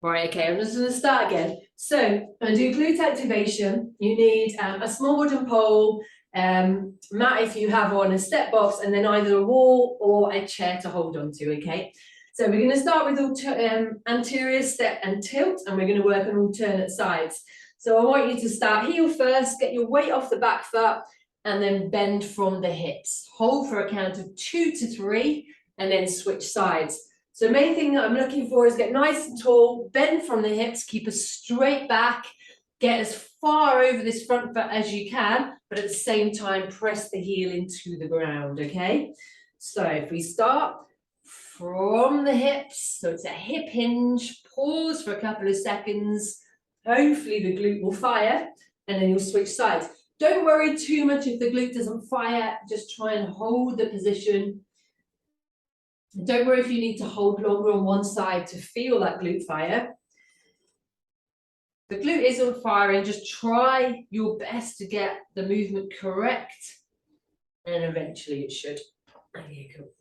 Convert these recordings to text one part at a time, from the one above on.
Right, okay, I'm just going to start again. So, I do glute activation. You need a small wooden pole, mat if you have one, a step box, and then either a wall or a chair to hold on to, okay? So we're going to start with anterior step and tilt, and we're going to work on alternate sides. So I want you to start heel first, get your weight off the back foot, and then bend from the hips. Hold for a count of 2 to 3, and then switch sides. So the main thing that I'm looking for is get nice and tall, bend from the hips, keep a straight back, get as far over this front foot as you can, but at the same time, press the heel into the ground, okay? So if we start from the hips, so it's a hip hinge, pause for a couple of seconds, hopefully the glute will fire, and then you'll switch sides. Don't worry too much if the glute doesn't fire, just try and hold the position. Don't worry if you need to hold longer on one side to feel that glute fire. The glute isn't firing, just try your best to get the movement correct, and eventually it should. Okay, cool.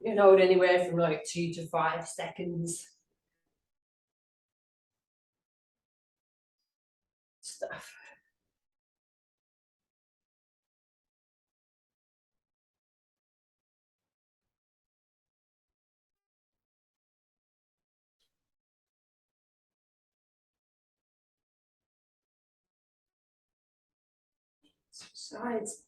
You can hold anywhere from like 2 to 5 seconds. Stuff. Sides.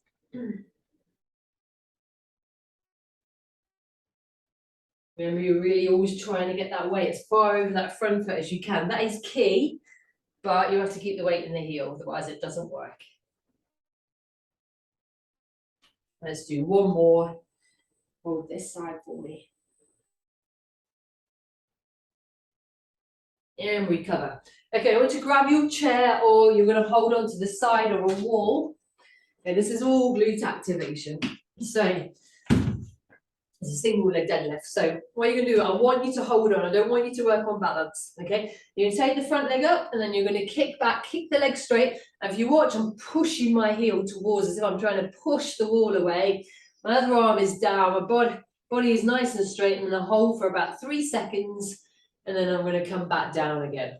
Remember, you're really always trying to get that weight as far over that front foot as you can. That is key, but you have to keep the weight in the heel, otherwise it doesn't work. Let's do one more. Hold this side for me. And recover. Okay, I want you to grab your chair, or you're going to hold on to the side or a wall. Okay, this is all glute activation. So it's a single leg deadlift. So what you're going to do, I want you to hold on. I don't want you to work on balance. Okay, you're going to take the front leg up, and then you're going to kick back, kick the leg straight. And if you watch, I'm pushing my heel towards as if I'm trying to push the wall away. My other arm is down. My body is nice and straight. I'm going to hold for about 3 seconds, and then I'm going to come back down again.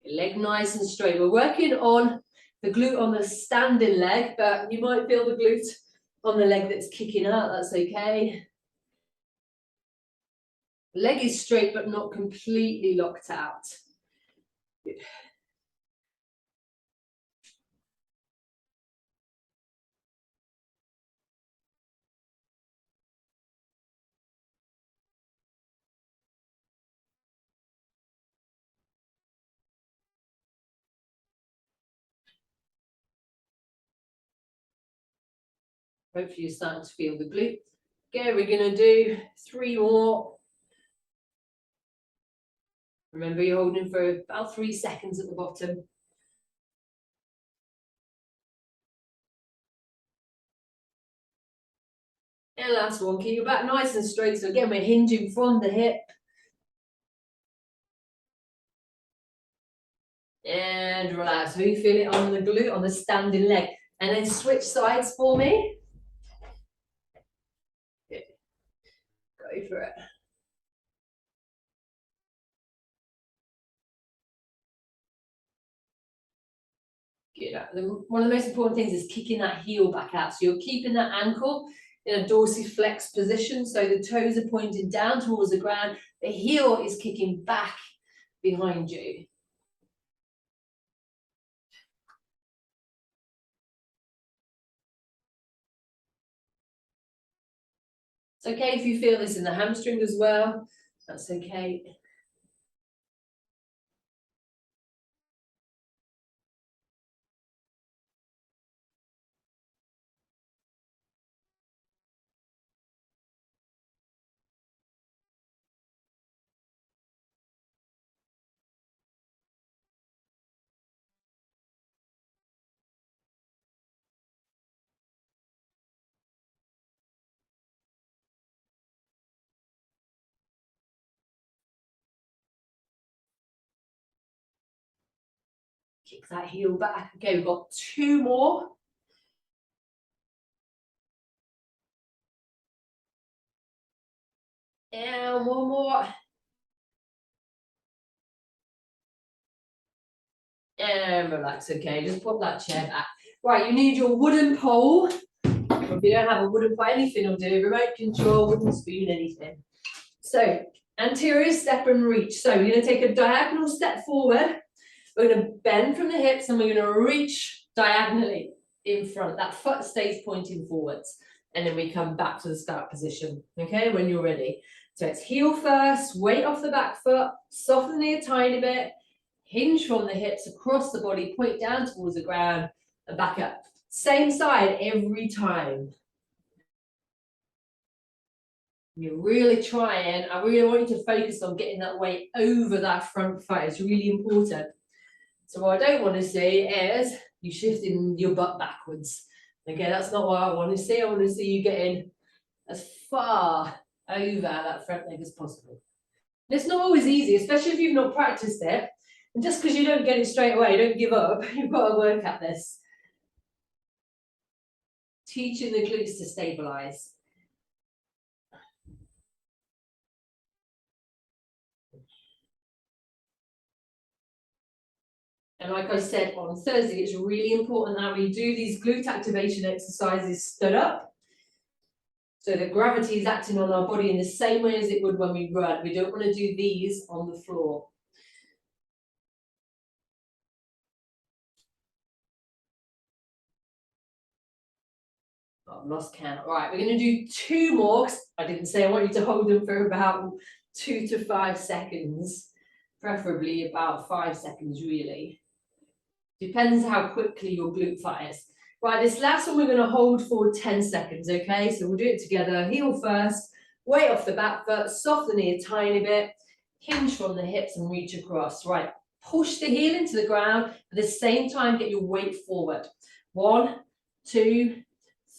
Leg nice and straight. We're working on the glute on the standing leg, but you might feel the glute on the leg that's kicking out. That's okay. Leg is straight, but not completely locked out. Good. Hopefully you're starting to feel the glute. Okay, we're going to do 3 more. Remember, you're holding for about 3 seconds at the bottom. And last one, keep your back nice and straight. So again, we're hinging from the hip. And relax. So you feel it on the glute, on the standing leg. And then switch sides for me. Good. Go for it. Good. One of the most important things is kicking that heel back out. So you're keeping that ankle in a dorsiflex position. So the toes are pointing down towards the ground. The heel is kicking back behind you. It's okay if you feel this in the hamstring as well. That's okay. Kick that heel back. Okay, we've got 2 more. And 1 more. And relax, okay, just put that chair back. Right, you need your wooden pole. If you don't have a wooden pole, anything will do, remote control, wooden spoon, anything. So, anterior step and reach. So we're gonna take a diagonal step forward. We're gonna bend from the hips and we're gonna reach diagonally in front. That foot stays pointing forwards. And then we come back to the start position, okay, when you're ready. So it's heel first, weight off the back foot, soften the knee a tiny bit, hinge from the hips across the body, point down towards the ground and back up. Same side every time. You're really trying, I really want you to focus on getting that weight over that front foot. It's really important. So what I don't want to see is you shifting your butt backwards. Okay, that's not what I want to see. I want to see you getting as far over that front leg as possible. And it's not always easy, especially if you've not practiced it. And just because you don't get it straight away, don't give up. You've got to work at this. Teaching the glutes to stabilize. And like I said on Thursday, it's really important that we do these glute activation exercises stood up. So that gravity is acting on our body in the same way as it would when we run. We don't want to do these on the floor. Oh, I've lost count. All right, we're going to do 2 more. I didn't say I want you to hold them for about 2 to 5 seconds, preferably about 5 seconds, really. Depends how quickly your glute fires. Right, this last one we're going to hold for 10 seconds, okay? So we'll do it together. Heel first, weight off the back foot, soften the knee a tiny bit, hinge from the hips and reach across. Right, push the heel into the ground. At the same time, get your weight forward. 1, 2,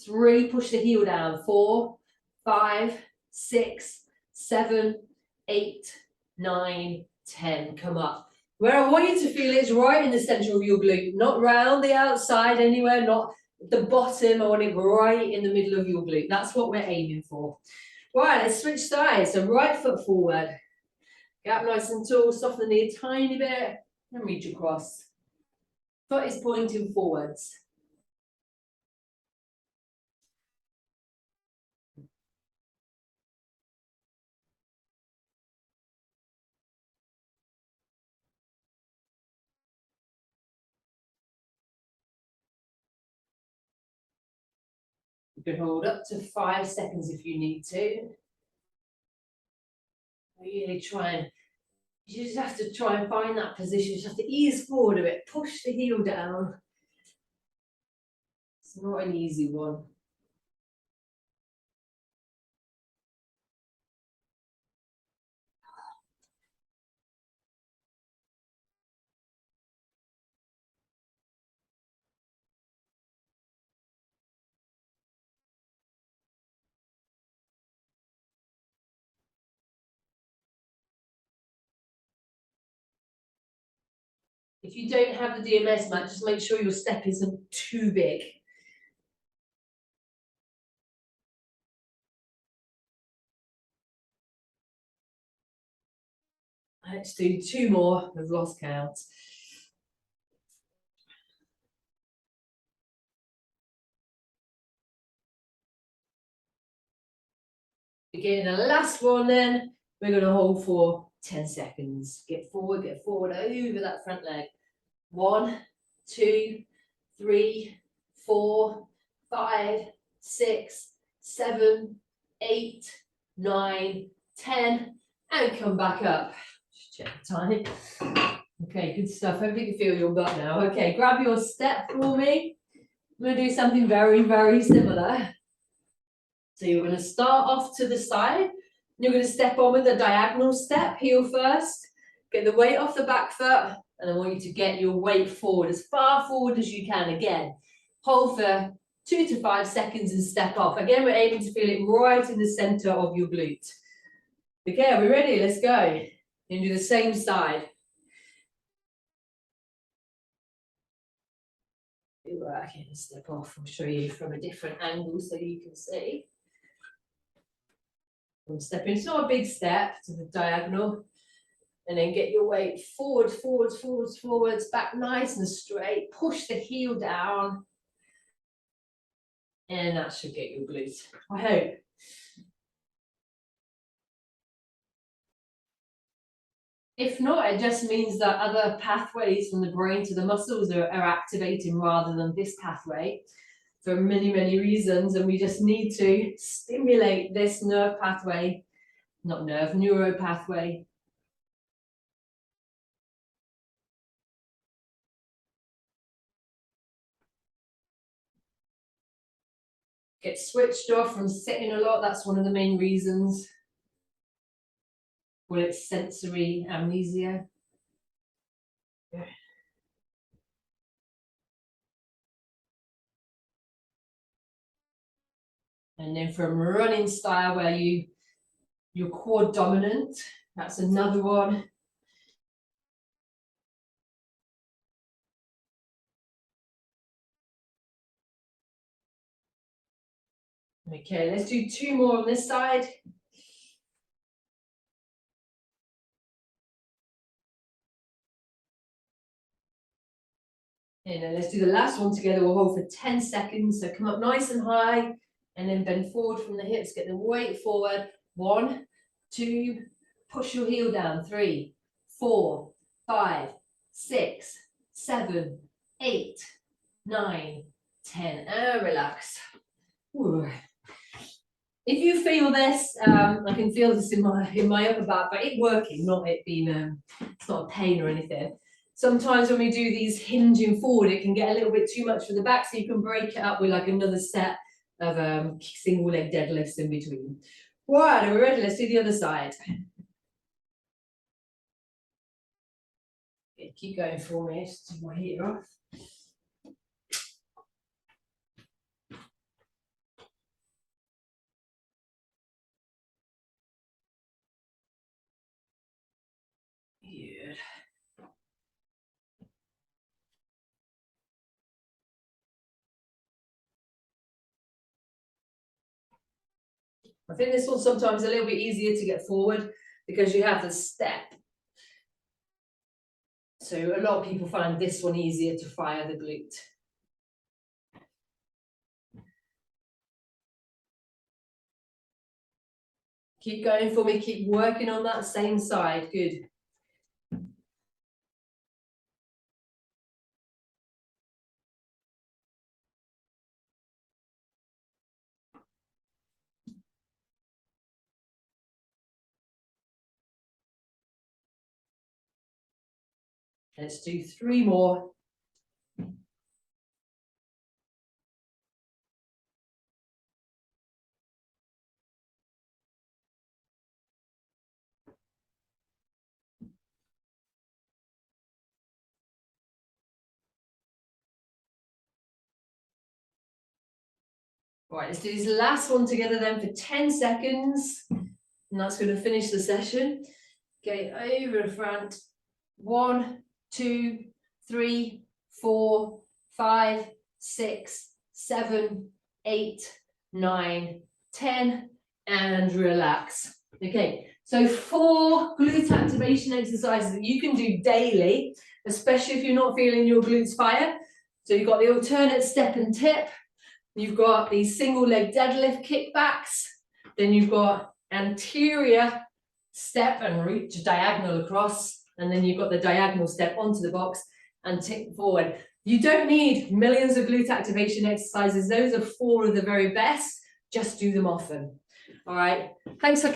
3, push the heel down. 4, 5, 6, 7, 8, 9, 10. Come up. Where I want you to feel is right in the center of your glute, not round the outside anywhere, not the bottom. I want it right in the middle of your glute. That's what we're aiming for. Right, let's switch sides. So right foot forward. Get up nice and tall, soften the knee a tiny bit, and reach across. Foot is pointing forwards. You can hold up to 5 seconds if you need to. Really try and, you just have to try and find that position. You just have to ease forward a bit, push the heel down. It's not an easy one. If you don't have the DMS mat, just make sure your step isn't too big. Let's do 2 more. I've lost count. Again, the last one then, we're going to hold for 10 seconds. Get forward over that front leg. 1, 2, 3, 4, 5, 6, 7, 8, 9, 10, and come back up. Just check the time. Okay, good stuff. Hopefully you can feel your butt now. Okay, grab your step for me. I'm going to do something very, very similar. So you're going to start off to the side. You're going to step on with a diagonal step, heel first. Get the weight off the back foot. And I want you to get your weight forward, as far forward as you can. Again, hold for 2 to 5 seconds and step off. Again, we're aiming to feel it right in the center of your glute. Okay, are we ready? Let's go. And do the same side. I can step off. I'll show you from a different angle so you can see. I'm stepping, it's not a big step to the diagonal, and then get your weight forward, forwards, forwards, forwards, back nice and straight. Push the heel down, and that should get your glutes, I hope. If not, it just means that other pathways from the brain to the muscles are activating rather than this pathway for many, many reasons. And we just need to stimulate this nerve pathway, not nerve, neuro pathway. Get switched off from sitting a lot. That's one of the main reasons. Well, it's sensory amnesia. And then from running style where you're core dominant, that's another one. Okay, let's do 2 more on this side. And then let's do the last one together. We'll hold for 10 seconds. So come up nice and high, and then bend forward from the hips, get the weight forward. 1, 2, push your heel down. 3, 4, 5, 6, 7, 8, 9, 10, and relax. Ooh. If you feel this, I can feel this in my upper back, but it working, not it being, it's not a pain or anything. Sometimes when we do these hinging forward, it can get a little bit too much for the back, so you can break it up with like another set of single leg deadlifts in between. Right, are we ready? Let's do the other side. Okay, keep going for me, just take my heater off. Good. I think this one's sometimes a little bit easier to get forward because you have the step. So a lot of people find this one easier to fire the glute. Keep going for me, keep working on that same side, good. Let's do 3 more. Right, let's do this last one together then for 10 seconds. And that's going to finish the session. Okay, over the front. 1, 2, 3, 4, 5, 6, 7, 8, 9, 10, and relax. Okay, so 4 glute activation exercises that you can do daily, especially if you're not feeling your glutes fire. So you've got the alternate step and tip. You've got these single leg deadlift kickbacks. Then you've got anterior step and reach diagonal across. And then you've got the diagonal step onto the box and tick forward. You don't need millions of glute activation exercises. Those are 4 of the very best. Just do them often. All right. Thanks for coming.